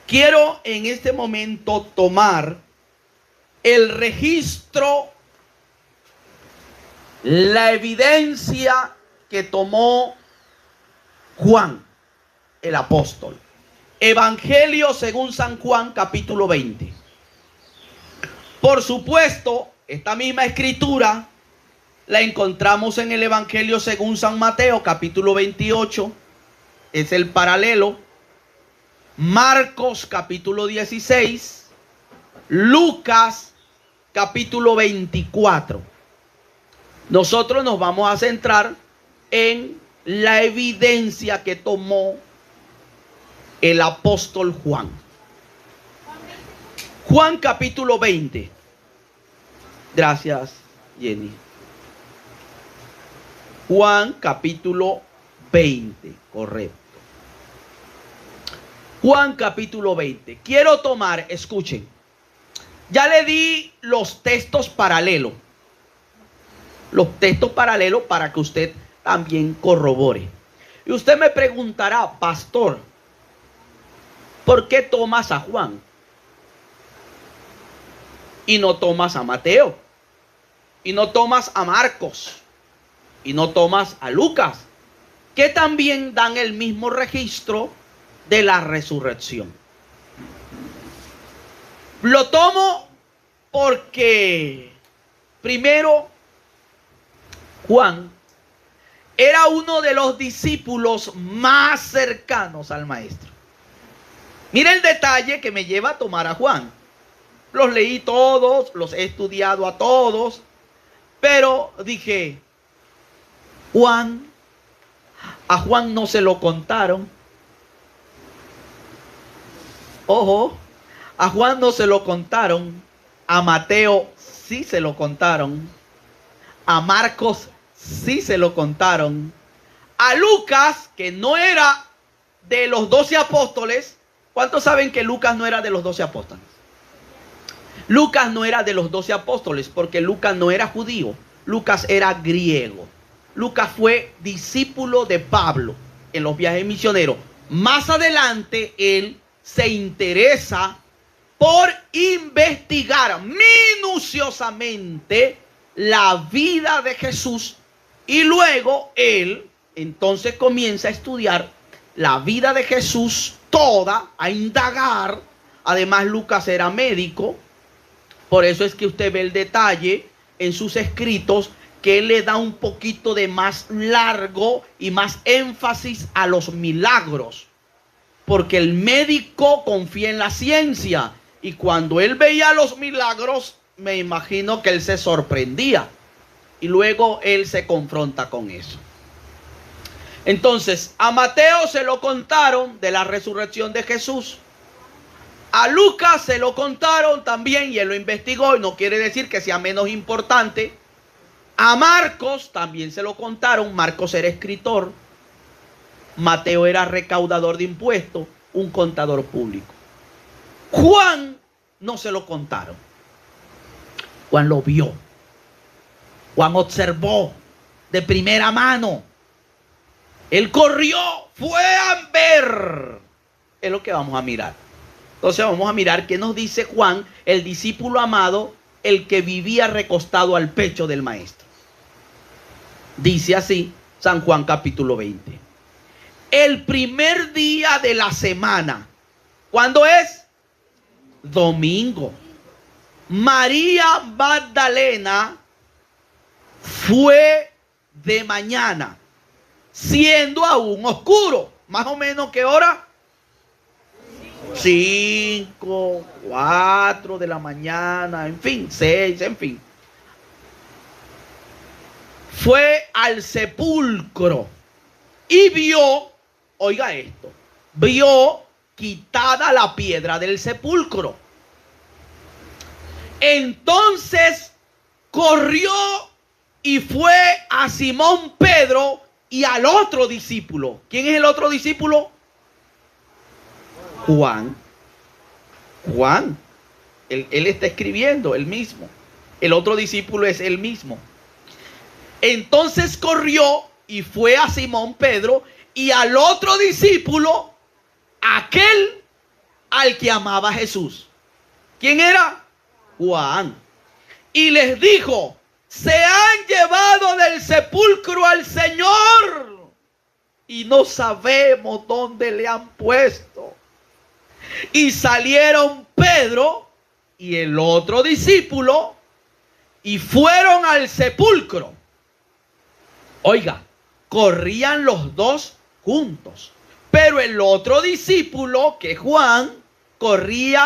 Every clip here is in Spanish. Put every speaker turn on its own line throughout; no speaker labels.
Quiero en este momento tomar el registro, la evidencia que tomó Juan, el apóstol. Evangelio según San Juan, capítulo 20. Por supuesto, esta misma escritura la encontramos en el Evangelio según San Mateo, capítulo 28. Es el paralelo. Marcos, capítulo 16. Lucas, capítulo 24. Nosotros nos vamos a centrar en la evidencia que tomó el apóstol Juan. Juan capítulo 20. Gracias, Jenny. Juan capítulo 20, correcto. Juan capítulo 20. Quiero tomar, escuchen. Ya le di los textos paralelos. Los textos paralelos para que usted también corrobore. Y usted me preguntará, pastor, ¿por qué tomas a Juan y no tomas a Mateo? Y no tomas a Marcos y no tomas a Lucas, que también dan el mismo registro de la resurrección. Lo tomo porque primero Juan era uno de los discípulos más cercanos al maestro. Mira el detalle que me lleva a tomar a Juan. Los leí todos, los he estudiado a todos, pero dije, a Juan no se lo contaron. Ojo, a Juan no se lo contaron, a Mateo sí se lo contaron, a Marcos sí se lo contaron, a Lucas, que no era de los 12 apóstoles. ¿Cuántos saben que Lucas no era de los 12 apóstoles? Lucas no era de los 12 apóstoles porque Lucas no era judío, Lucas era griego. Lucas fue discípulo de Pablo en los viajes misioneros. Más adelante él se interesa por investigar minuciosamente la vida de Jesús y luego él entonces comienza a estudiar la vida de Jesús toda, a indagar. Además Lucas era médico, por eso es que usted ve el detalle en sus escritos que él le da un poquito de más largo y más énfasis a los milagros. Porque el médico confía en la ciencia. Y cuando él veía los milagros, me imagino que él se sorprendía. Y luego él se confronta con eso. Entonces, a Mateo se lo contaron de la resurrección de Jesús. A Lucas se lo contaron también y él lo investigó. Y no quiere decir que sea menos importante. A Marcos también se lo contaron. Marcos era escritor. Mateo era recaudador de impuestos, un contador público. Juan no se lo contaron. Juan lo vio. Juan observó de primera mano. Él corrió, fue a ver. Es lo que vamos a mirar. Entonces vamos a mirar qué nos dice Juan, el discípulo amado, el que vivía recostado al pecho del maestro. Dice así, San Juan capítulo 20. El primer día de la semana. ¿Cuándo es? Domingo. María Magdalena fue de mañana, siendo aún oscuro. Más o menos, ¿qué hora? 5, 4 de la mañana, en fin, 6, en fin. Fue al sepulcro y vio, oiga esto, vio quitada la piedra del sepulcro. Entonces corrió y fue a Simón Pedro y al otro discípulo. ¿Quién es el otro discípulo? Juan. Juan. Él está escribiendo, él mismo. El otro discípulo es él mismo. Entonces corrió y fue a Simón Pedro y al otro discípulo, aquel al que amaba a Jesús. ¿Quién era? Juan. Y les dijo: se han llevado del sepulcro al Señor y no sabemos dónde le han puesto. Y salieron Pedro y el otro discípulo y fueron al sepulcro. Oiga, corrían los dos juntos, pero el otro discípulo, que Juan, corrió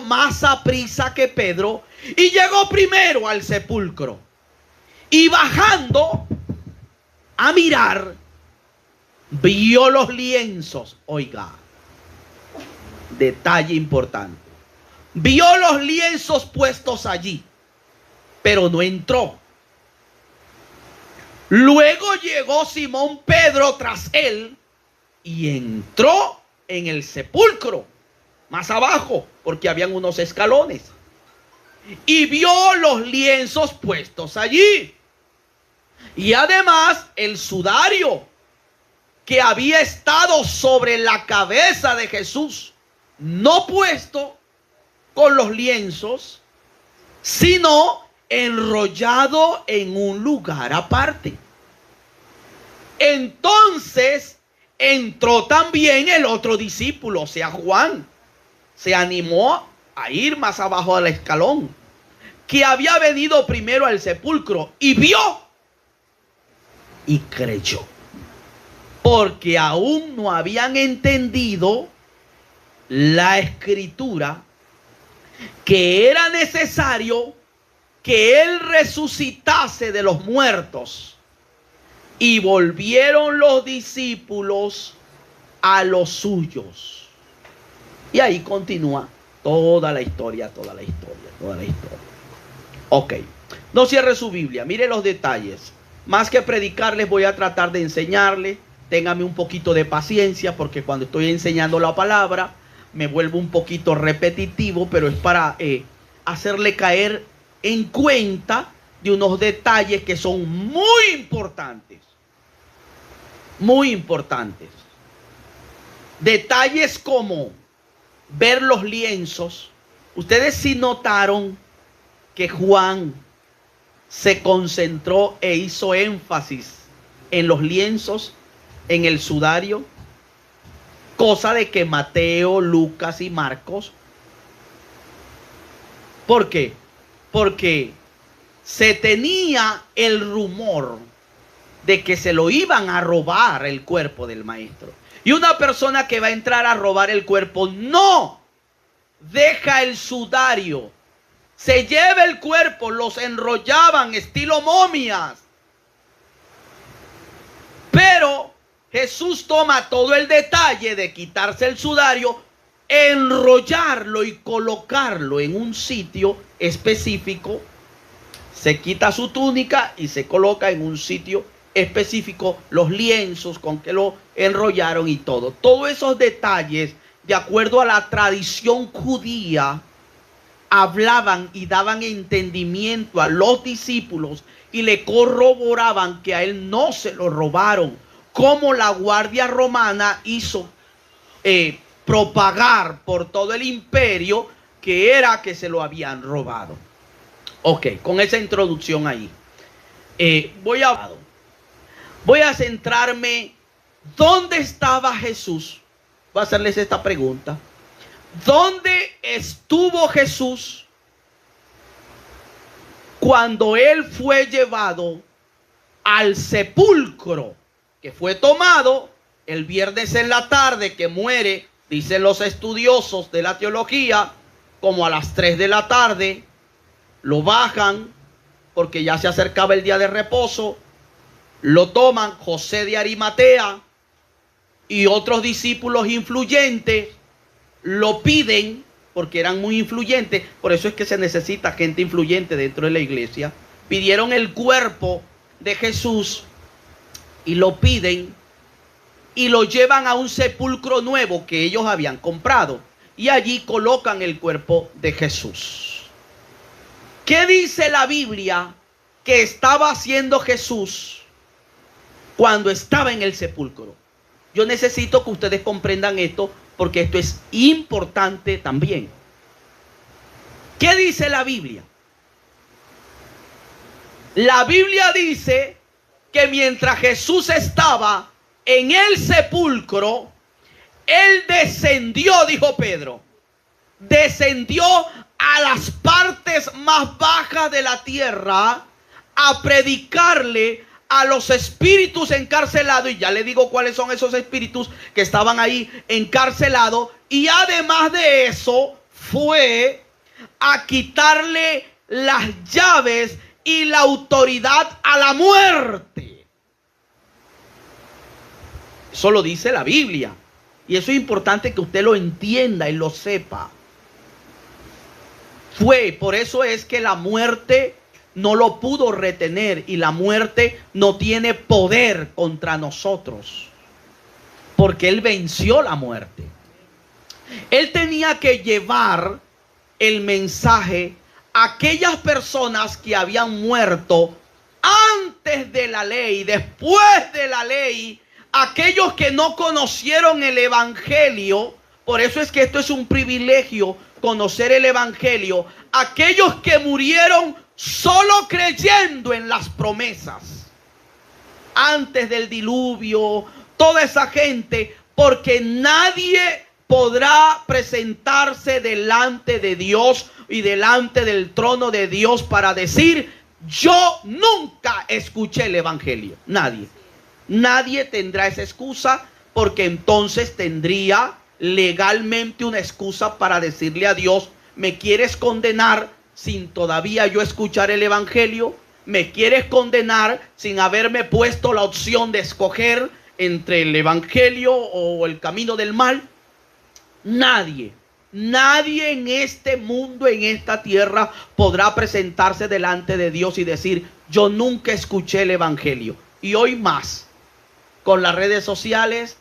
más aprisa que Pedro y llegó primero al sepulcro. Y bajando a mirar, vio los lienzos. Oiga, detalle importante. Vio los lienzos puestos allí, pero no entró. Luego llegó Simón Pedro tras él y entró en el sepulcro, más abajo, porque habían unos escalones. Y vio los lienzos puestos allí. Y además el sudario que había estado sobre la cabeza de Jesús, no puesto con los lienzos, sino enrollado en un lugar aparte. Entonces entró también el otro discípulo, o sea, Juan. Se animó a ir más abajo del escalón, que había venido primero al sepulcro, y vio y creyó, porque aún no habían entendido la escritura, que era necesario que él resucitase de los muertos. Y volvieron los discípulos a los suyos. Y ahí continúa toda la historia. Ok, no cierre su Biblia, mire los detalles. Más que predicarles, voy a tratar de enseñarles. Téngame un poquito de paciencia, porque cuando estoy enseñando la palabra me vuelvo un poquito repetitivo, pero es para hacerle caer en cuenta de unos detalles que son muy importantes. Muy importantes. Detalles como ver los lienzos. Ustedes sí notaron que Juan se concentró e hizo énfasis en los lienzos, en el sudario, cosa de que Mateo, Lucas y Marcos. ¿Por qué? Porque se tenía el rumor de que se lo iban a robar el cuerpo del maestro. Y una persona que va a entrar a robar el cuerpo no deja el sudario, se lleva el cuerpo, los enrollaban estilo momias. Pero Jesús toma todo el detalle de quitarse el sudario, enrollarlo y colocarlo en un sitio específico. Se quita su túnica y se coloca en un sitio específico los lienzos con que lo enrollaron y todo. Todos esos detalles, de acuerdo a la tradición judía, hablaban y daban entendimiento a los discípulos y le corroboraban que a él no se lo robaron, como la guardia romana hizo propagar por todo el imperio que era que se lo habían robado. Ok, con esa introducción ahí, voy a centrarme. ¿Dónde estaba Jesús? Voy a hacerles esta pregunta. ¿Dónde estuvo Jesús cuando él fue llevado al sepulcro, que fue tomado el viernes en la tarde, que muere, dicen los estudiosos de la teología, como a las 3 de la tarde? Lo bajan porque ya se acercaba el día de reposo. Lo toman José de Arimatea y otros discípulos influyentes. Lo piden porque eran muy influyentes. Por eso es que se necesita gente influyente dentro de la iglesia. Pidieron el cuerpo de Jesús y lo piden y lo llevan a un sepulcro nuevo que ellos habían comprado. Y allí colocan el cuerpo de Jesús. ¿Qué dice la Biblia que estaba haciendo Jesús cuando estaba en el sepulcro? Yo necesito que ustedes comprendan esto porque esto es importante también. ¿Qué dice la Biblia? La Biblia dice que mientras Jesús estaba en el sepulcro, Él descendió, dijo Pedro, descendió a las partes más bajas de la tierra a predicarle a los espíritus encarcelados. Y ya le digo cuáles son esos espíritus que estaban ahí encarcelados. Y además de eso, fue a quitarle las llaves y la autoridad a la muerte. Eso lo dice la Biblia. Y eso es importante que usted lo entienda y lo sepa. Por eso es que la muerte no lo pudo retener y la muerte no tiene poder contra nosotros. Porque Él venció la muerte. Él tenía que llevar el mensaje a aquellas personas que habían muerto antes de la ley, después de la ley, aquellos que no conocieron el evangelio. Por eso es que esto es un privilegio, conocer el evangelio. Aquellos que murieron solo creyendo en las promesas antes del diluvio, toda esa gente, porque nadie podrá presentarse delante de Dios y delante del trono de Dios para decir: yo nunca escuché el evangelio. Nadie tendrá esa excusa, porque entonces tendría legalmente una excusa para decirle a Dios: ¿me quieres condenar sin todavía yo escuchar el evangelio? ¿Me quieres condenar sin haberme puesto la opción de escoger entre el evangelio o el camino del mal? Nadie en este mundo, en esta tierra, podrá presentarse delante de Dios y decir: yo nunca escuché el evangelio. Y hoy más, con las redes sociales,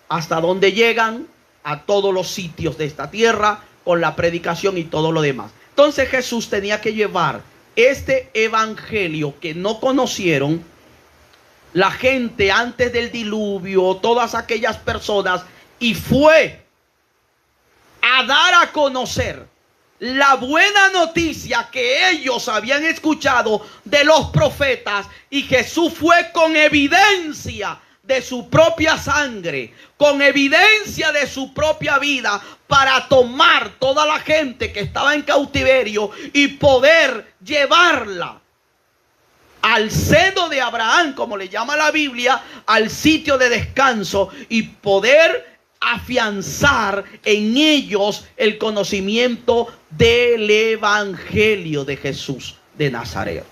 hasta donde llegan, a todos los sitios de esta tierra, con la predicación y todo lo demás. Entonces Jesús tenía que llevar este evangelio que no conocieron la gente antes del diluvio, todas aquellas personas, y fue a dar a conocer la buena noticia que ellos habían escuchado de los profetas. Y Jesús fue con evidencia de su propia sangre, con evidencia de su propia vida, para tomar toda la gente que estaba en cautiverio y poder llevarla al seno de Abraham, como le llama la Biblia, al sitio de descanso, y poder afianzar en ellos el conocimiento del evangelio de Jesús de Nazaret.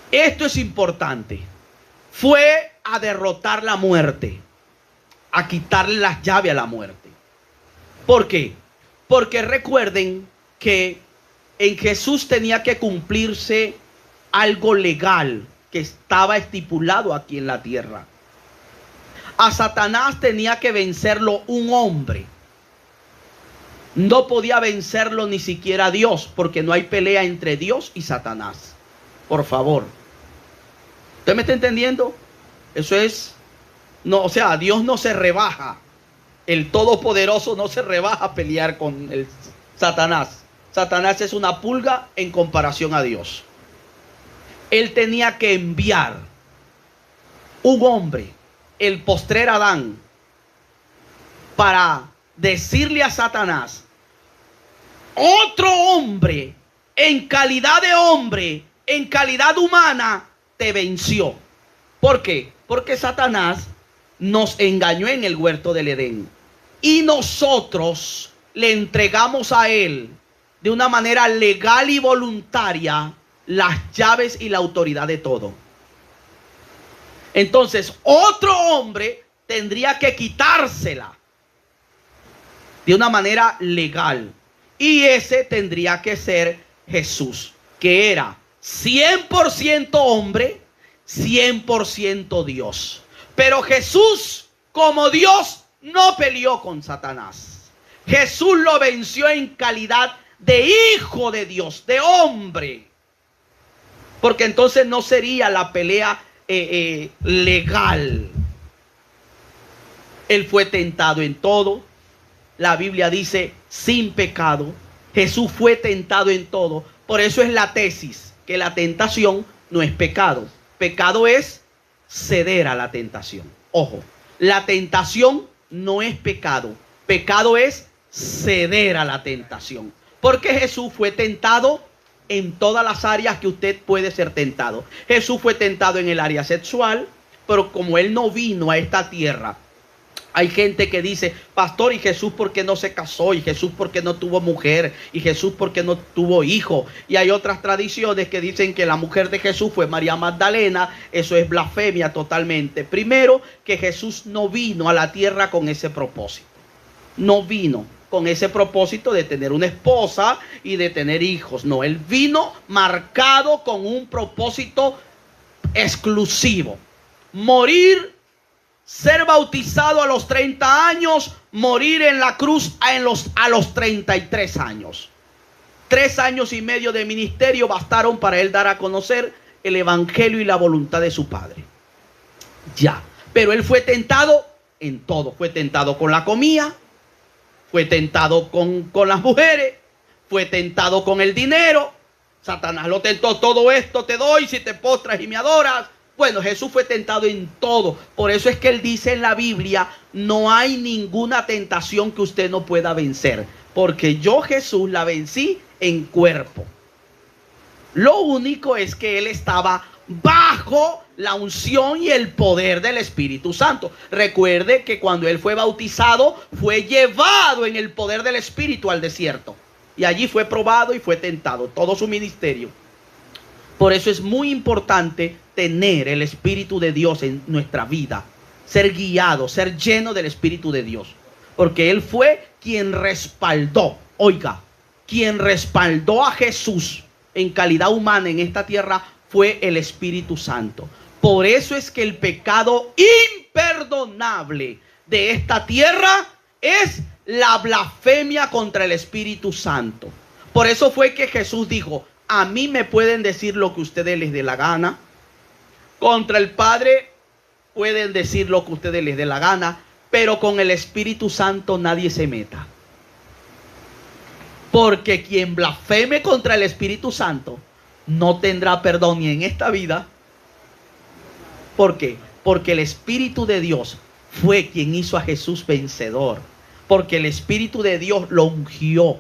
Esto es importante. Fue a derrotar la muerte, a quitarle las llaves a la muerte. ¿Por qué? Porque recuerden que en Jesús tenía que cumplirse algo legal que estaba estipulado aquí en la tierra. A Satanás tenía que vencerlo un hombre. No podía vencerlo ni siquiera Dios, porque no hay pelea entre Dios y Satanás. Por favor. ¿Usted me está entendiendo? Eso es, no, o sea, Dios no se rebaja. El Todopoderoso no se rebaja a pelear con el Satanás. Satanás es una pulga en comparación a Dios. Él tenía que enviar un hombre, el postrer Adán, para decirle a Satanás: otro hombre, en calidad de hombre, en calidad humana, te venció. ¿Por qué? Porque Satanás nos engañó en el huerto del Edén, y nosotros le entregamos a él de una manera legal y voluntaria las llaves y la autoridad de todo. Entonces otro hombre tendría que quitársela de una manera legal, y ese tendría que ser Jesús, que era 100% hombre, 100% Dios. Pero Jesús, como Dios, no peleó con Satanás. Jesús lo venció en calidad de hijo de Dios, de hombre, porque entonces no sería la pelea legal. Él fue tentado en todo. La Biblia dice sin pecado. Jesús fue tentado en todo. Por eso es la tesis, que la tentación no es pecado. Pecado es ceder a la tentación. Ojo, la tentación no es pecado. Pecado es ceder a la tentación. Porque Jesús fue tentado en todas las áreas que usted puede ser tentado. Jesús fue tentado en el área sexual, pero como Él no vino a esta tierra. Hay gente que dice, pastor, ¿y Jesús por qué no se casó? ¿Y Jesús por qué no tuvo mujer? ¿Y Jesús por qué no tuvo hijo? Y hay otras tradiciones que dicen que la mujer de Jesús fue María Magdalena. Eso es blasfemia totalmente. Primero, que Jesús no vino a la tierra con ese propósito. No vino con ese propósito de tener una esposa y de tener hijos. No, Él vino marcado con un propósito exclusivo. Morir, ser bautizado a los 30 años, morir en la cruz a los 33 años. 3 años y medio de ministerio bastaron para Él dar a conocer el evangelio y la voluntad de su Padre. Ya, pero Él fue tentado en todo. Fue tentado con la comida, fue tentado con las mujeres, fue tentado con el dinero. Satanás lo tentó, todo esto te doy si te postras y me adoras. Bueno, Jesús fue tentado en todo. Por eso es que Él dice en la Biblia, no hay ninguna tentación que usted no pueda vencer. Porque yo, Jesús, la vencí en cuerpo. Lo único es que Él estaba bajo la unción y el poder del Espíritu Santo. Recuerde que cuando Él fue bautizado, fue llevado en el poder del Espíritu al desierto. Y allí fue probado y fue tentado todo su ministerio. Por eso es muy importante tener el Espíritu de Dios en nuestra vida. Ser guiado, ser lleno del Espíritu de Dios. Porque Él fue quien respaldó, oiga, quien respaldó a Jesús en calidad humana en esta tierra fue el Espíritu Santo. Por eso es que el pecado imperdonable de esta tierra es la blasfemia contra el Espíritu Santo. Por eso fue que Jesús dijo, a mí me pueden decir lo que ustedes les dé la gana. Contra el Padre pueden decir lo que ustedes les dé la gana. Pero con el Espíritu Santo nadie se meta. Porque quien blasfeme contra el Espíritu Santo no tendrá perdón ni en esta vida. ¿Por qué? Porque el Espíritu de Dios fue quien hizo a Jesús vencedor. Porque el Espíritu de Dios lo ungió.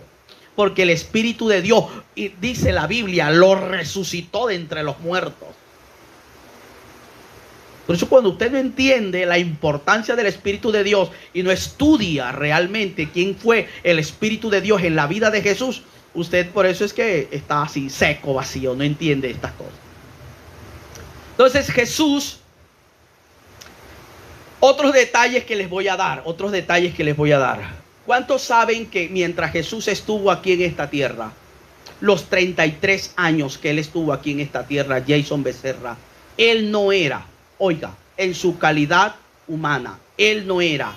Porque el Espíritu de Dios, y dice la Biblia, lo resucitó de entre los muertos. Por eso cuando usted no entiende la importancia del Espíritu de Dios y no estudia realmente quién fue el Espíritu de Dios en la vida de Jesús, usted por eso es que está así seco, vacío, no entiende estas cosas. Entonces Jesús, otros detalles que les voy a dar. ¿Cuántos saben que mientras Jesús estuvo aquí en esta tierra, los 33 años que Él estuvo aquí en esta tierra, Jason Becerra, Él no era, oiga, en su calidad humana, Él no era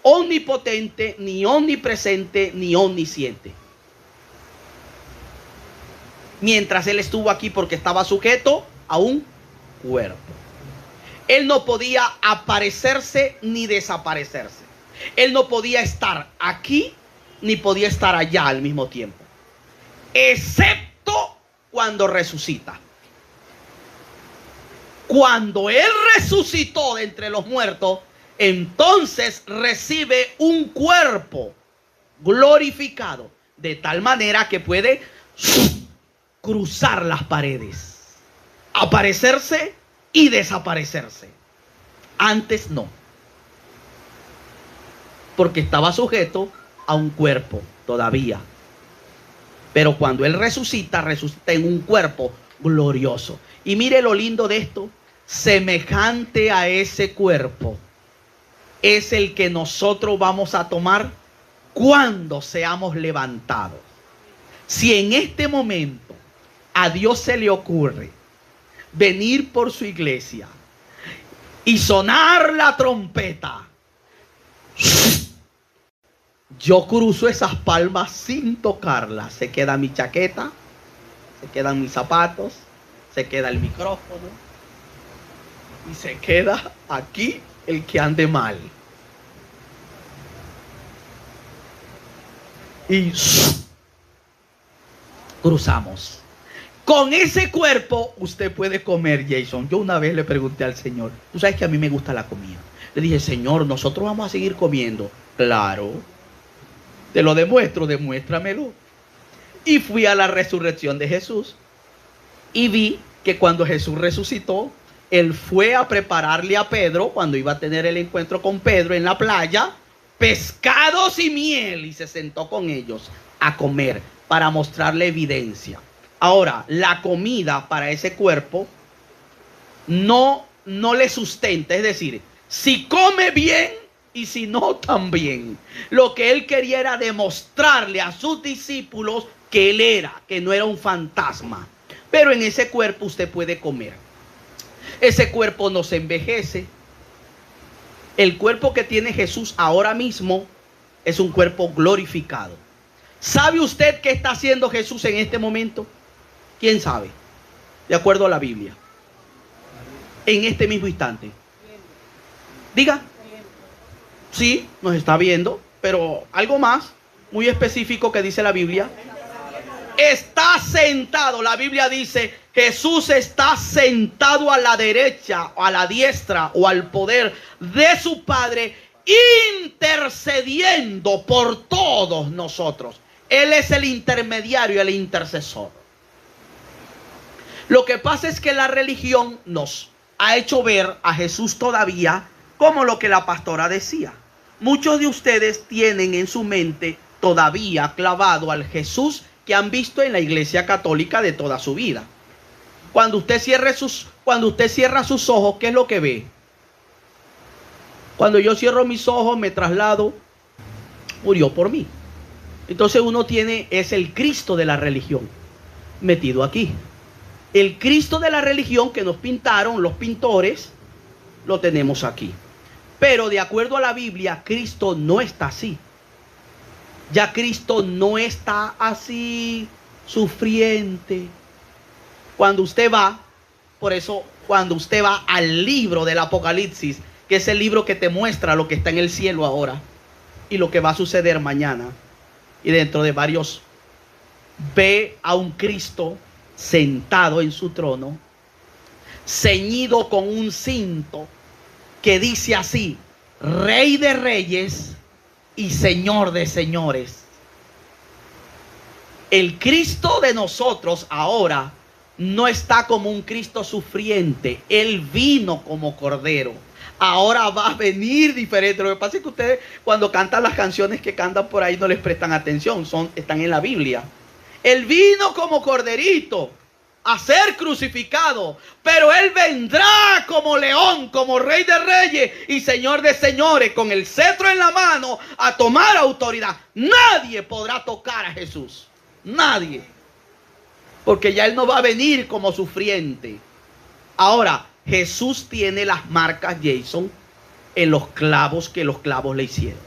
omnipotente, ni omnipresente, ni omnisciente. Mientras Él estuvo aquí porque estaba sujeto a un cuerpo. Él no podía aparecerse ni desaparecerse. Él no podía estar aquí ni podía estar allá al mismo tiempo. Excepto cuando resucita. Cuando Él resucitó de entre los muertos, entonces recibe un cuerpo glorificado. De tal manera que puede cruzar las paredes. Aparecerse y desaparecerse. Antes no. Porque estaba sujeto a un cuerpo todavía. Pero cuando Él resucita, resucita en un cuerpo glorioso. Y mire lo lindo de esto. Semejante a ese cuerpo es el que nosotros vamos a tomar cuando seamos levantados. Si en este momento a Dios se le ocurre venir por su iglesia y sonar la trompeta, yo cruzo esas palmas sin tocarlas. Se queda mi chaqueta, se quedan mis zapatos, se queda el micrófono y se queda aquí el que ande mal. y cruzamos. Con ese cuerpo usted puede comer, Jason. Yo una vez le pregunté al Señor, tú sabes que a mí me gusta la comida. Le dije, Señor, nosotros vamos a seguir comiendo. Claro, te lo demuestro, demuéstramelo. Y fui a la resurrección de Jesús y vi que cuando Jesús resucitó, Él fue a prepararle a Pedro, cuando iba a tener el encuentro con Pedro en la playa, pescados y miel, y se sentó con ellos a comer para mostrarle evidencia. Ahora, la comida para ese cuerpo no le sustenta, es decir, si come bien y si no también. Lo que Él quería era demostrarle a sus discípulos que Él era, que no era un fantasma. Pero en ese cuerpo usted puede comer. Ese cuerpo no se envejece. El cuerpo que tiene Jesús ahora mismo es un cuerpo glorificado. ¿Sabe usted qué está haciendo Jesús en este momento? ¿Quién sabe? De acuerdo a la Biblia. En este mismo instante. Diga. Sí, nos está viendo, pero algo más muy específico que dice la Biblia. Está sentado, la Biblia dice, Jesús está sentado a la derecha, o a la diestra, o al poder de su Padre, intercediendo por todos nosotros. Él es el intermediario, el intercesor. Lo que pasa es que la religión nos ha hecho ver a Jesús todavía como lo que la pastora decía. Muchos de ustedes tienen en su mente todavía clavado al Jesús que han visto en la iglesia católica de toda su vida. Cuando usted cierra sus ojos, ¿qué es lo que ve? Cuando yo cierro mis ojos, me traslado, murió por mí. Entonces uno es el Cristo de la religión metido aquí. El Cristo de la religión que nos pintaron los pintores, lo tenemos aquí. Pero de acuerdo a la Biblia, Cristo no está así. Ya Cristo no está así, sufriente. Cuando usted va, por eso, cuando usted va al libro del Apocalipsis, que es el libro que te muestra lo que está en el cielo ahora y lo que va a suceder mañana y dentro de varios, ve a un Cristo sentado en su trono, ceñido con un cinto que dice así: Rey de Reyes y Señor de señores. El Cristo de nosotros ahora no está como un Cristo sufriente. Él vino como Cordero. Ahora va a venir diferente. Lo que pasa es que ustedes cuando cantan las canciones que cantan por ahí no les prestan atención. Están en la Biblia. Él vino como corderito a ser crucificado, pero Él vendrá como león, como Rey de Reyes y Señor de señores, con el cetro en la mano, a tomar autoridad. Nadie podrá tocar a Jesús, nadie, porque ya Él no va a venir como sufriente. Ahora, Jesús tiene las marcas, Jason, en los clavos que los clavos le hicieron.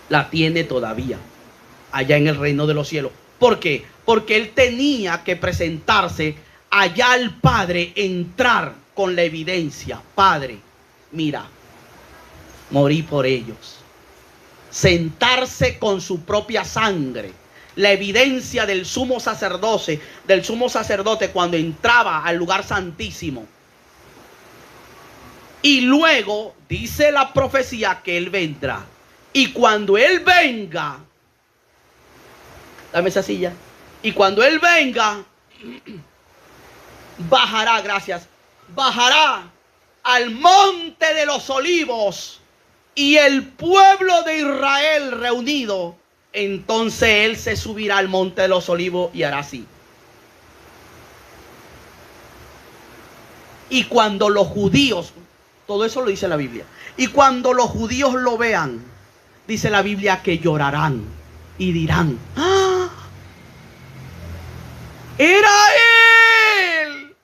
La tiene todavía allá en el reino de los cielos. ¿Por qué? Porque Él tenía que presentarse allá al Padre, entrar con la evidencia. Padre, mira, morí por ellos. Sentarse con su propia sangre. La evidencia del sumo sacerdote cuando entraba al lugar santísimo. Y luego dice la profecía que Él vendrá. Y cuando Él venga, dame esa silla. Y cuando Él venga, bajará, gracias, bajará al monte de los olivos y el pueblo de Israel reunido. Entonces Él se subirá al monte de los olivos y hará así. Y cuando los judíos, todo eso lo dice la Biblia, y cuando los judíos lo vean, dice la Biblia que llorarán y dirán: ¡ah! ¡Era Él!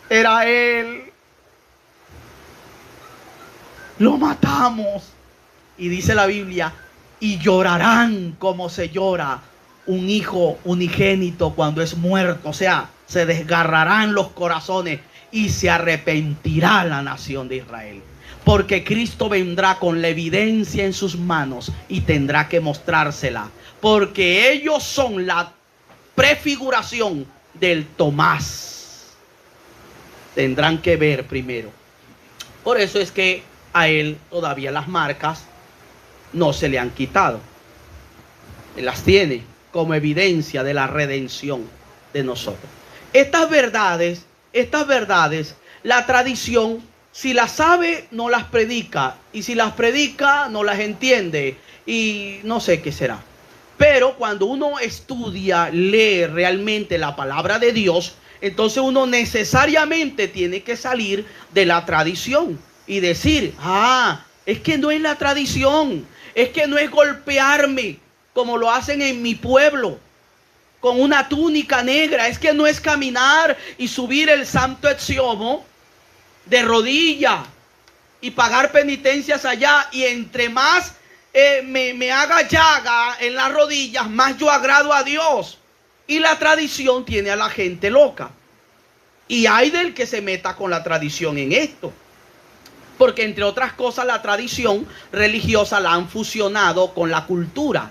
¡Era Él! Lo matamos. Y dice la Biblia: y llorarán como se llora un hijo unigénito cuando es muerto. O sea, se desgarrarán los corazones y se arrepentirá la nación de Israel. Porque Cristo vendrá con la evidencia en sus manos y tendrá que mostrársela. Porque ellos son la prefiguración del Tomás. Tendrán que ver primero. Por eso es que a él todavía las marcas no se le han quitado. Él las tiene como evidencia de la redención de nosotros. Estas verdades, la tradición, si las sabe, no las predica. Y si las predica, no las entiende. Y no sé qué será. Pero cuando uno estudia, lee realmente la palabra de Dios, entonces uno necesariamente tiene que salir de la tradición y decir, es que no es la tradición, es que no es golpearme como lo hacen en mi pueblo con una túnica negra, es que no es caminar y subir el santo exiomo de rodilla y pagar penitencias allá, y entre más me haga llaga en las rodillas, más yo agrado a Dios. Y la tradición tiene a la gente loca. Y hay del que se meta con la tradición en esto. Porque entre otras cosas la tradición religiosa la han fusionado con la cultura.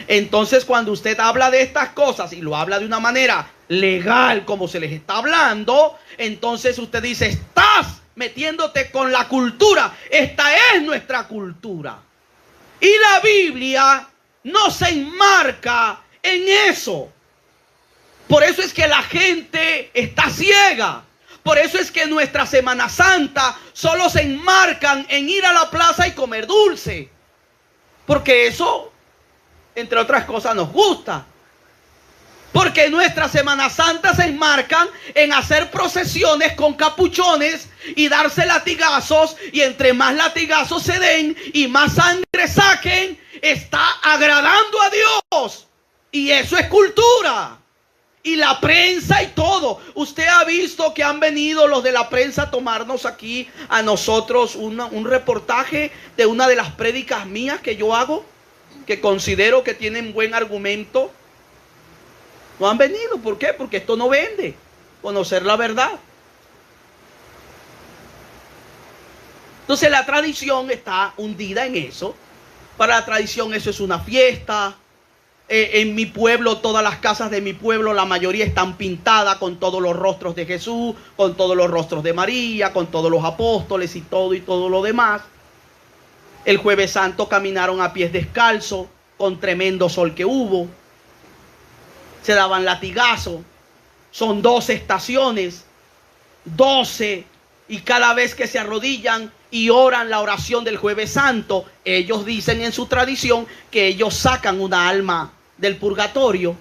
Entonces cuando usted habla de estas cosas y lo habla de una manera legal como se les está hablando, entonces usted dice, estás metiéndote con la cultura. Esta es nuestra cultura. Y la Biblia no se enmarca en eso. Por eso es que la gente está ciega. Por eso es que nuestra Semana Santa solo se enmarcan en ir a la plaza y comer dulce. Porque eso, entre otras cosas, nos gusta. Porque nuestra Semana Santa se enmarcan en hacer procesiones con capuchones y darse latigazos. Y entre más latigazos se den y más sangre saquen, está agradando a Dios. Y eso es cultura. Y la prensa y todo. Usted ha visto que han venido los de la prensa a tomarnos aquí a nosotros un reportaje de una de las prédicas mías que yo hago, que considero que tienen buen argumento. No han venido. ¿Por qué? Porque esto no vende. Conocer la verdad. Entonces la tradición está hundida en eso. Para la tradición eso es una fiesta. En mi pueblo, todas las casas de mi pueblo, la mayoría están pintadas con todos los rostros de Jesús, con todos los rostros de María, con todos los apóstoles y todo lo demás. El Jueves Santo caminaron a pies descalzos, con tremendo sol que hubo. Se daban latigazos. Son 12 estaciones, 12, y cada vez que se arrodillan y oran la oración del Jueves Santo, ellos dicen en su tradición que ellos sacan una alma del purgatorio.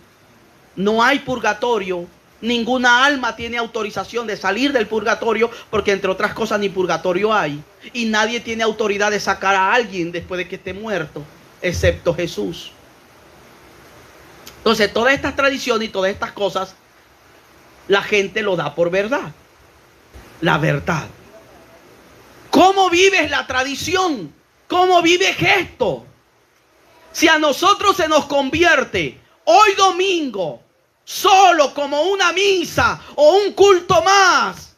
No hay purgatorio. Ninguna alma tiene autorización de salir del purgatorio, porque entre otras cosas ni purgatorio hay. Y nadie tiene autoridad de sacar a alguien después de que esté muerto, excepto Jesús. Entonces todas estas tradiciones y todas estas cosas, la gente lo da por verdad. La verdad. ¿Cómo vives la tradición? ¿Cómo vives esto? Si a nosotros se nos convierte hoy domingo solo como una misa o un culto más,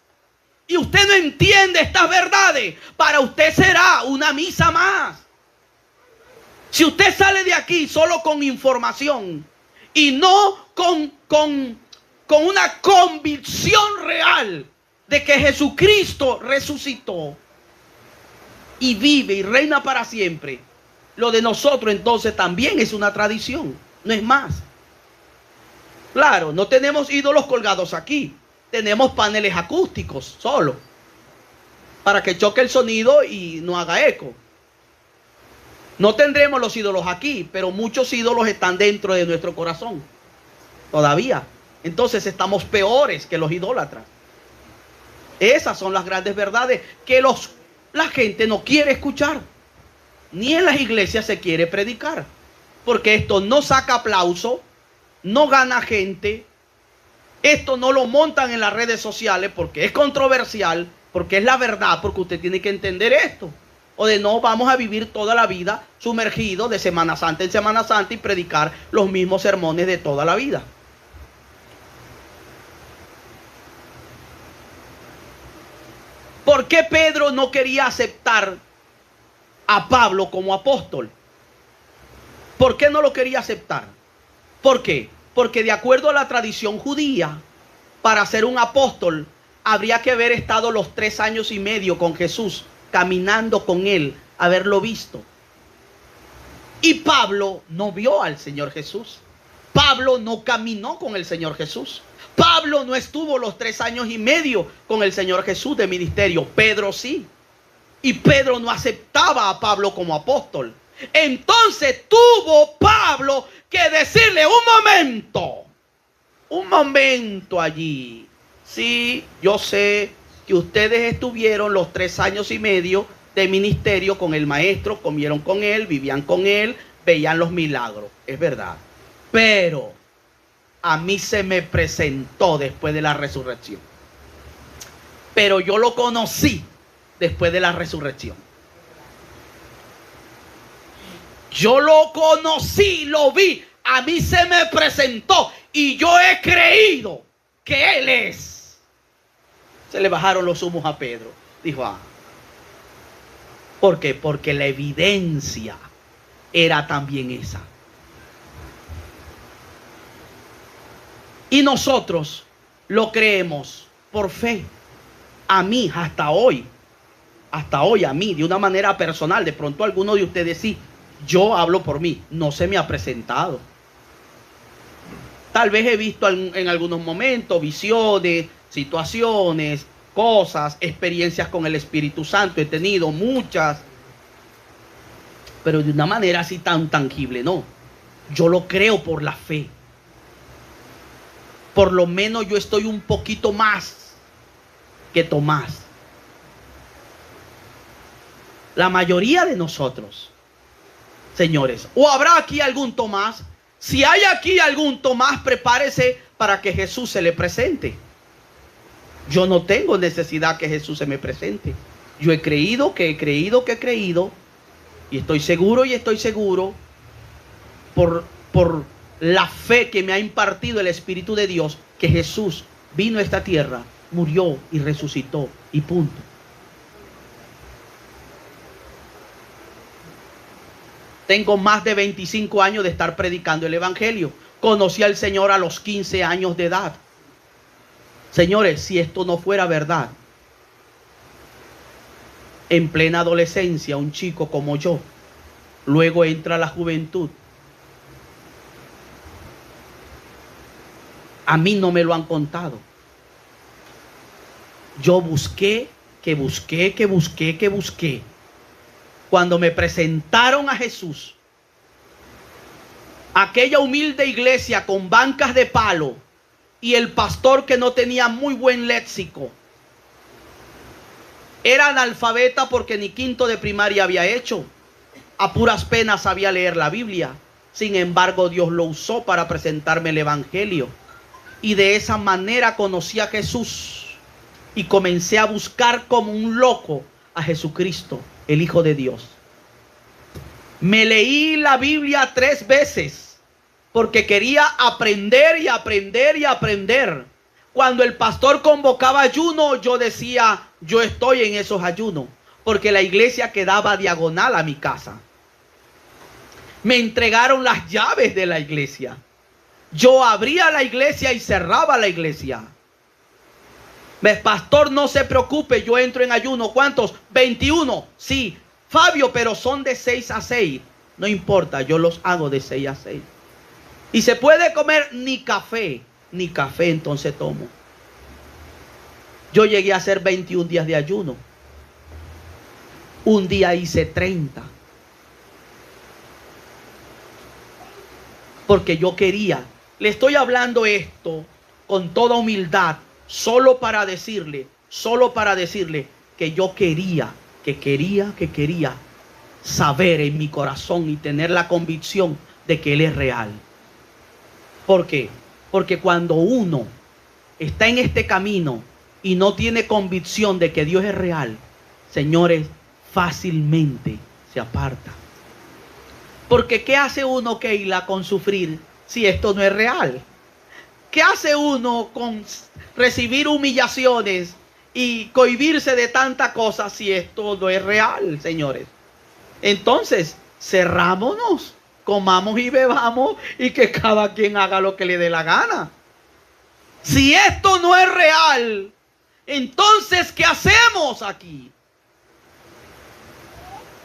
y usted no entiende estas verdades, para usted será una misa más. Si usted sale de aquí solo con información y no con una convicción real de que Jesucristo resucitó y vive y reina para siempre, lo de nosotros entonces también es una tradición, no es más. Claro, no tenemos ídolos colgados aquí, tenemos paneles acústicos solo, para que choque el sonido y no haga eco. No tendremos los ídolos aquí, pero muchos ídolos están dentro de nuestro corazón todavía. Entonces estamos peores que los idólatras. Esas son las grandes verdades que la gente no quiere escuchar. Ni en las iglesias se quiere predicar. Porque esto no saca aplauso, no gana gente. Esto no lo montan en las redes sociales porque es controversial, porque es la verdad, porque usted tiene que entender esto. O de no, vamos a vivir toda la vida sumergidos de Semana Santa en Semana Santa y predicar los mismos sermones de toda la vida. ¿Por qué qué Pedro no quería aceptar a Pablo como apóstol? ¿Por qué no lo quería aceptar? ¿Por qué? Porque de acuerdo a la tradición judía, para ser un apóstol, habría que haber estado los 3 años y medio con Jesús, caminando con él, haberlo visto. Y Pablo no vio al Señor Jesús. Pablo no caminó con el Señor Jesús. Pablo no estuvo los 3 años y medio con el Señor Jesús de ministerio. Pedro sí. Y Pedro no aceptaba a Pablo como apóstol. Entonces tuvo Pablo que decirle: un momento allí. Sí, yo sé que ustedes estuvieron los 3 años y medio de ministerio con el maestro, comieron con él, vivían con él, veían los milagros, es verdad. Pero a mí se me presentó después de la resurrección. Pero yo lo conocí después de la resurrección. Yo lo conocí, lo vi, a mí se me presentó y yo he creído que Él es. Se le bajaron los humos a Pedro. Dijo: ¿por qué? Porque la evidencia era también esa. Y nosotros lo creemos por fe. A mí, hasta hoy a mí, de una manera personal, de pronto alguno de ustedes sí, yo hablo por mí, no se me ha presentado. Tal vez he visto en algunos momentos visiones, situaciones, cosas, experiencias con el Espíritu Santo, he tenido muchas, pero de una manera así tan tangible, no. Yo lo creo por la fe. Por lo menos yo estoy un poquito más que Tomás. La mayoría de nosotros, señores, o habrá aquí algún Tomás. Si hay aquí algún Tomás, prepárese para que Jesús se le presente. Yo no tengo necesidad que Jesús se me presente. Yo he creído, y estoy seguro por la fe que me ha impartido el Espíritu de Dios, que Jesús vino a esta tierra, murió y resucitó, y punto. Tengo más de 25 años de estar predicando el Evangelio. Conocí al Señor a los 15 años de edad. Señores, si esto no fuera verdad, en plena adolescencia, un chico como yo, luego entra la juventud. A mí no me lo han contado. Yo busqué. Cuando me presentaron a Jesús, aquella humilde iglesia con bancas de palo y el pastor que no tenía muy buen léxico, era analfabeta porque ni quinto de primaria había hecho, a puras penas sabía leer la Biblia. Sin embargo, Dios lo usó para presentarme el Evangelio, y de esa manera conocí a Jesús y comencé a buscar como un loco a Jesucristo, el Hijo de Dios. Me leí la Biblia 3 veces porque quería aprender. Cuando el pastor convocaba ayuno, yo decía: yo estoy en esos ayunos, porque la iglesia quedaba diagonal a mi casa. Me entregaron las llaves de la iglesia. Yo abría la iglesia y cerraba la iglesia. Pastor, no se preocupe, yo entro en ayuno. ¿Cuántos? 21. Sí, Fabio, pero son de 6 a 6. No importa, yo los hago de 6 a 6. Y se puede comer ni café entonces tomo. Yo llegué a hacer 21 días de ayuno. Un día hice 30. Porque yo quería. Le estoy hablando esto con toda humildad, solo para decirle que yo quería saber en mi corazón y tener la convicción de que Él es real. ¿Por qué? Porque cuando uno está en este camino y no tiene convicción de que Dios es real, señores, fácilmente se aparta. Porque ¿qué hace uno, Keila, con sufrir si esto no es real? ¿Qué hace uno con recibir humillaciones y cohibirse de tanta cosa si esto no es real, señores? Entonces, cerrámonos, comamos y bebamos y que cada quien haga lo que le dé la gana. Si esto no es real, entonces, ¿qué hacemos aquí?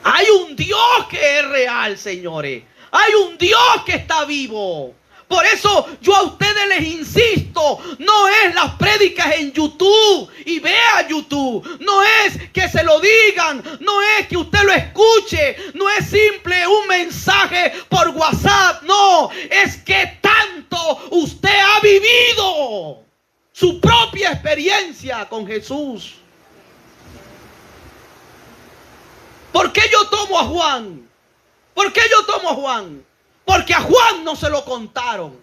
Hay un Dios que es real, señores. Hay un Dios que está vivo. Por eso yo a ustedes les insisto, no es las prédicas en YouTube y vea YouTube, no es que se lo digan, no es que usted lo escuche, no es simple un mensaje por WhatsApp, no, es que tanto usted ha vivido su propia experiencia con Jesús. ¿Por qué yo tomo a Juan? ¿Por qué yo tomo a Juan? Porque a Juan no se lo contaron.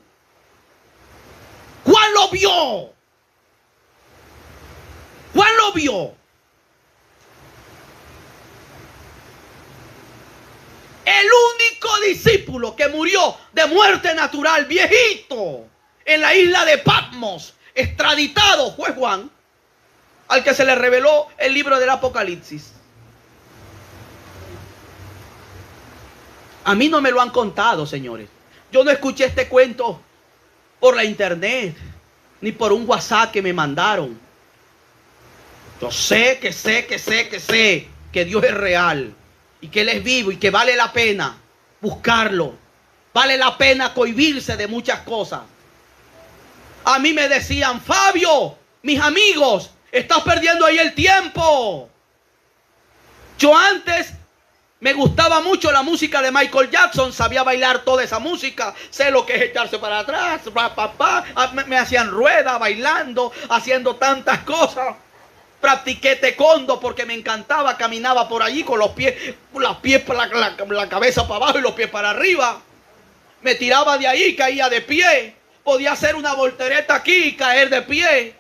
Juan lo vio. Juan lo vio. El único discípulo que murió de muerte natural, viejito, en la isla de Patmos, extraditado, fue Juan, al que se le reveló el libro del Apocalipsis. A mí no me lo han contado, señores. Yo no escuché este cuento por la internet, ni por un WhatsApp que me mandaron. Yo sé que Dios es real y que Él es vivo y que vale la pena buscarlo. Vale la pena cohibirse de muchas cosas. A mí me decían, Fabio, mis amigos, estás perdiendo ahí el tiempo. Yo antes me gustaba mucho la música de Michael Jackson, sabía bailar toda esa música, sé lo que es echarse para atrás, me hacían rueda bailando, haciendo tantas cosas. Practiqué taekwondo porque me encantaba, caminaba por allí con los pies la cabeza para abajo y los pies para arriba. Me tiraba de ahí, caía de pie, podía hacer una voltereta aquí y caer de pie.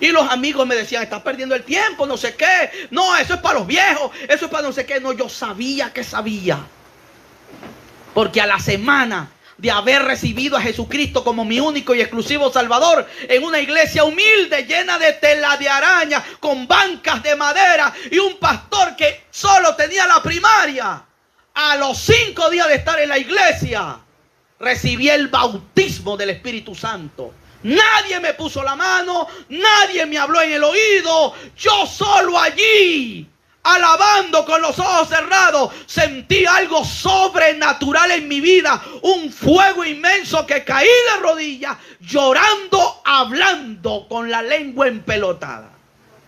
Y los amigos me decían, estás perdiendo el tiempo, no sé qué. No, eso es para los viejos, eso es para no sé qué. No, yo sabía que sabía. Porque a la semana de haber recibido a Jesucristo como mi único y exclusivo Salvador, en una iglesia humilde, llena de tela de araña, con bancas de madera y un pastor que solo tenía la primaria, a los 5 días de estar en la iglesia, recibí el bautismo del Espíritu Santo. Nadie me puso la mano, nadie me habló en el oído, yo solo allí, alabando con los ojos cerrados, sentí algo sobrenatural en mi vida, un fuego inmenso que caí de rodillas, llorando, hablando con la lengua empelotada.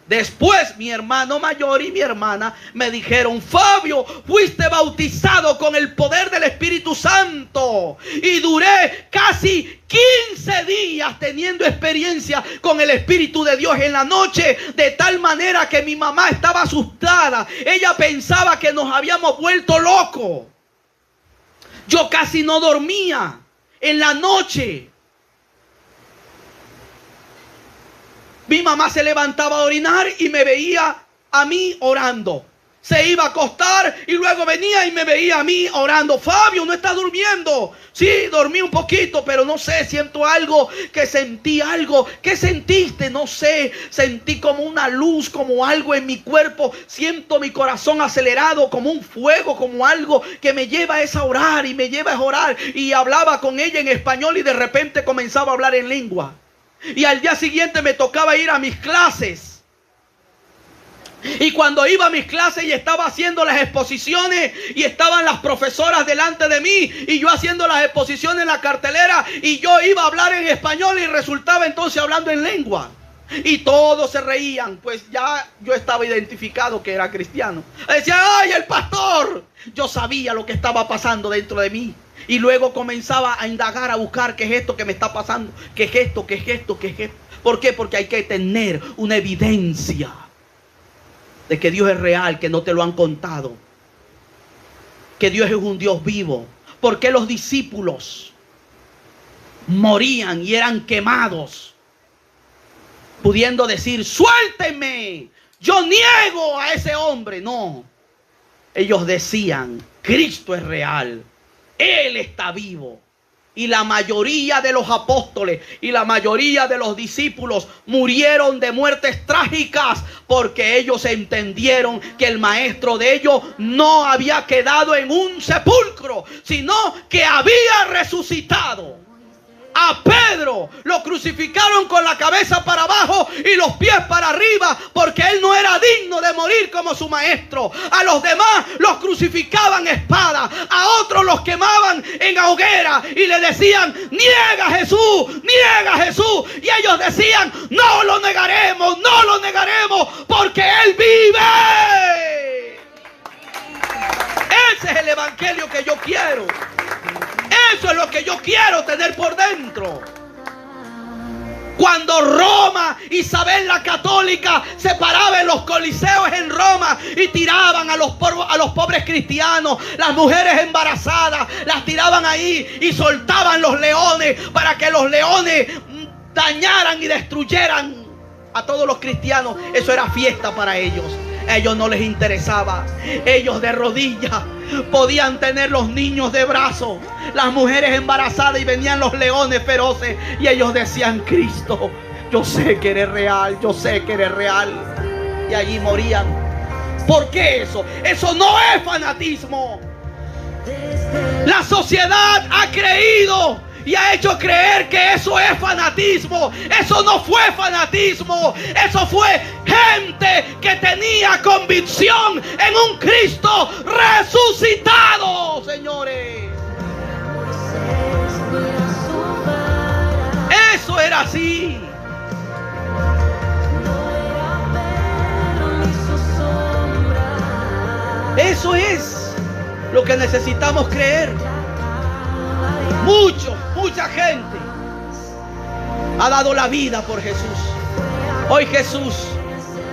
Después mi hermano mayor y mi hermana me dijeron, Fabio, fuiste bautizado con el poder del Espíritu Santo. Y duré casi 15 días teniendo experiencia con el Espíritu de Dios en la noche, de tal manera que mi mamá estaba asustada. Ella pensaba que nos habíamos vuelto locos. Yo casi no dormía en la noche. Mi mamá se levantaba a orinar y me veía a mí orando. Se iba a acostar y luego venía y me veía a mí orando. Fabio, ¿no estás durmiendo? Sí, dormí un poquito, pero no sé, siento algo, que sentí algo. ¿Qué sentiste? No sé, sentí como una luz, como algo en mi cuerpo. Siento mi corazón acelerado, como un fuego, como algo que me lleva a orar y me lleva a orar. Y hablaba con ella en español y de repente comenzaba a hablar en lengua. Y al día siguiente me tocaba ir a mis clases. Y cuando iba a mis clases y estaba haciendo las exposiciones y estaban las profesoras delante de mí y yo haciendo las exposiciones en la cartelera y yo iba a hablar en español y resultaba entonces hablando en lengua. Y todos se reían, pues ya yo estaba identificado que era cristiano. Decía, ¡ay, el pastor! Yo sabía lo que estaba pasando dentro de mí. Y luego comenzaba a indagar, a buscar qué es esto que me está pasando, qué es esto, qué es esto, qué es esto. ¿Por qué? Porque hay que tener una evidencia de que Dios es real, que no te lo han contado. Que Dios es un Dios vivo. ¿Por qué los discípulos morían y eran quemados? Pudiendo decir, suéltenme, yo niego a ese hombre. No, ellos decían, Cristo es real. Él está vivo Y la mayoría de los apóstoles y la mayoría de los discípulos murieron de muertes trágicas porque ellos entendieron que el maestro de ellos no había quedado en un sepulcro, sino que había resucitado. A Pedro lo crucificaron con la cabeza para abajo y los pies para arriba porque él no era digno de morir como su maestro. A los demás los crucificaban a espada, a otros los quemaban en hoguera y le decían: niega a Jesús, niega a Jesús. Y ellos decían: no lo negaremos, no lo negaremos porque Él vive. Ese es el evangelio que yo quiero. Eso es lo que yo quiero tener por dentro. Cuando Roma, Isabel la Católica, se paraba en los coliseos en Roma y tiraban a los pobres cristianos, las mujeres embarazadas, las tiraban ahí y soltaban los leones para que los leones dañaran y destruyeran a todos los cristianos. Eso era fiesta para ellos. A ellos no les interesaba. Ellos de rodillas podían tener los niños de brazos, las mujeres embarazadas, y venían los leones feroces y ellos decían: Cristo, yo sé que eres real, yo sé que eres real. Y allí morían. ¿Por qué eso? Eso no es fanatismo. La sociedad ha creído y ha hecho creer que eso es fanatismo. Eso no fue fanatismo. Eso fue gente que tenía convicción en un Cristo resucitado, señores. Eso era así. Eso es lo que necesitamos creer. Mucha gente ha dado la vida por Jesús. Hoy Jesús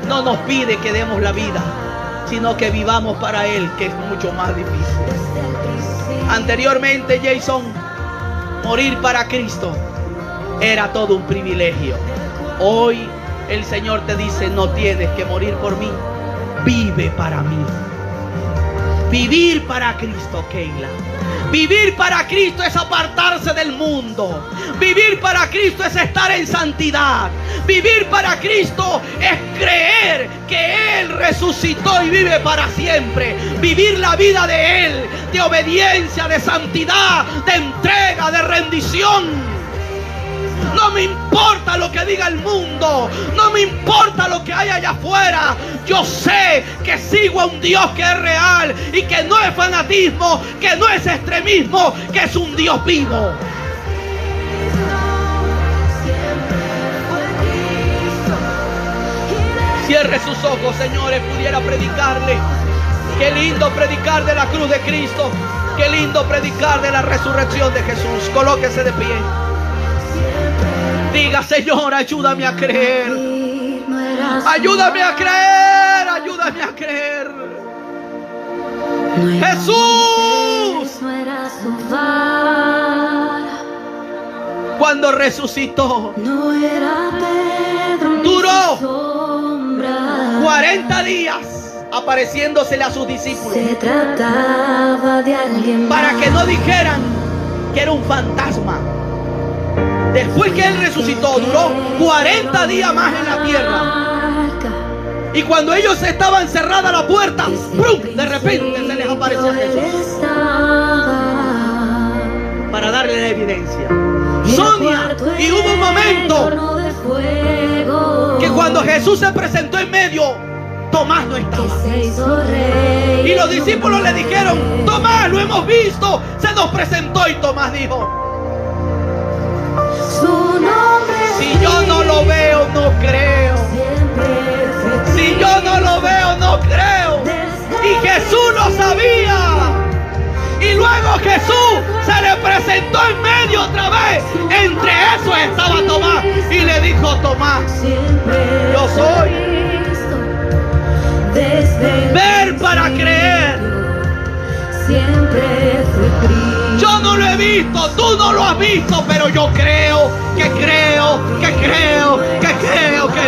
no nos pide que demos la vida, sino que vivamos para Él, que es mucho más difícil. Anteriormente, Jason, morir para Cristo era todo un privilegio. Hoy el Señor te dice: no tienes que morir por mí, vive para mí. Vivir para Cristo, Keila. Vivir para Cristo es apartarse del mundo. Vivir para Cristo es estar en santidad. Vivir para Cristo es creer que Él resucitó y vive para siempre. Vivir la vida de Él, de obediencia, de santidad, de entrega, de rendición. No me importa lo que diga el mundo. No me importa lo que hay allá afuera. Yo sé que sigo a un Dios que es real y que no es fanatismo, que no es extremismo, que es un Dios vivo. Cierre sus ojos, señores, pudiera predicarle. Qué lindo predicar de la cruz de Cristo. Qué lindo predicar de la resurrección de Jesús. Colóquese de pie. Diga: Señor, ayúdame a creer. Ayúdame a creer. Ayúdame a creer. Jesús, cuando resucitó, duró 40 días apareciéndosele a sus discípulos, para que no dijeran que era un fantasma. Después que Él resucitó, duró 40 días más en la tierra. Y cuando ellos estaban cerrada la puerta, ¡prum!, de repente se les apareció Jesús para darle la evidencia. Sonia, y hubo un momento que cuando Jesús se presentó en medio, Tomás no estaba. Y los discípulos le dijeron: Tomás, lo hemos visto, se nos presentó. Y Tomás dijo: si yo no lo veo, no creo. Si yo no lo veo, no creo. Y Jesús lo sabía. Y luego Jesús se le presentó en medio otra vez. Entre esos estaba Tomás. Y le dijo: Tomás, yo soy. Ver para creer. Yo no lo he visto, tú no lo has visto, pero yo creo que Él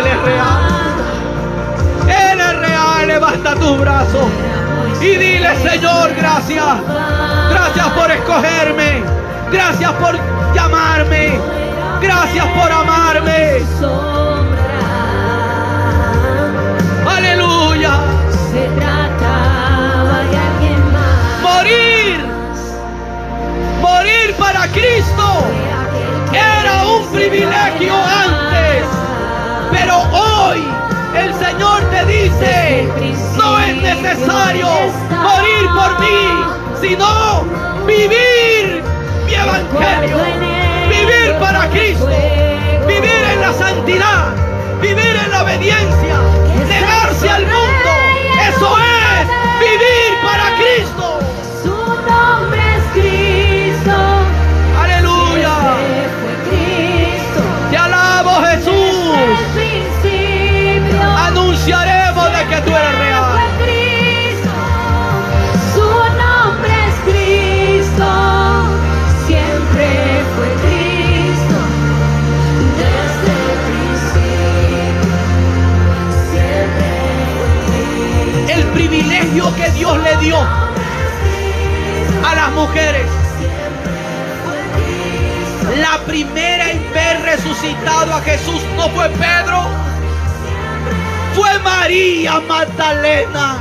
es real. Él es real. Levanta tus brazos y dile: Señor, gracias. Gracias por escogerme. Gracias por llamarme. Gracias por amarme. Aleluya.
Se trataba de alguien más.
Morir para Cristo era un privilegio antes, pero hoy el Señor te dice: no es necesario morir por mí, sino vivir mi evangelio, vivir para Cristo, vivir en la santidad, vivir en la obediencia, negarse al mundo. Eso es vivir para Cristo.
Su nombre es Cristo.
Aleluya. Te alabo, Jesús. Anunciaremos de que tú eres real.
Su nombre es Cristo. Siempre fue Cristo. Desde el principio. Siempre fue Cristo.
El privilegio que Dios le dio a las mujeres. La primera en ver resucitado a Jesús no fue Pedro, fue María Magdalena.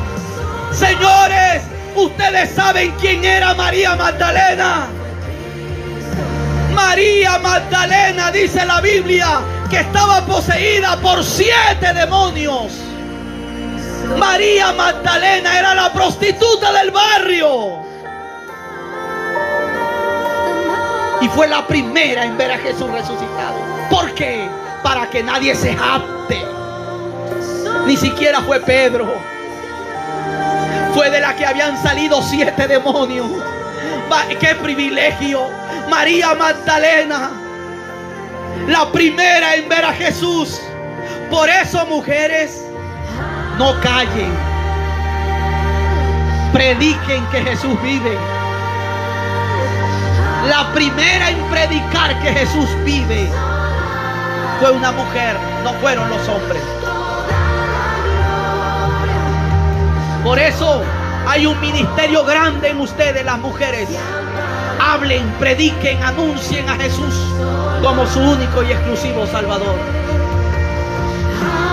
Señores, ustedes saben quién era María Magdalena. María Magdalena, dice la Biblia, que estaba poseída por 7 demonios. María Magdalena era la prostituta del barrio. Y fue la primera en ver a Jesús resucitado. ¿Por qué? Para que nadie se jacte. Ni siquiera fue Pedro. Fue de la que habían salido 7 demonios. ¡Qué privilegio! María Magdalena, la primera en ver a Jesús. Por eso, mujeres, no callen. Prediquen que Jesús vive. La primera en predicar que Jesús vive fue una mujer, no fueron los hombres. Por eso hay un ministerio grande en ustedes, las mujeres. Hablen, prediquen, anuncien a Jesús como su único y exclusivo Salvador.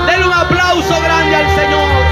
Denle un aplauso grande al Señor.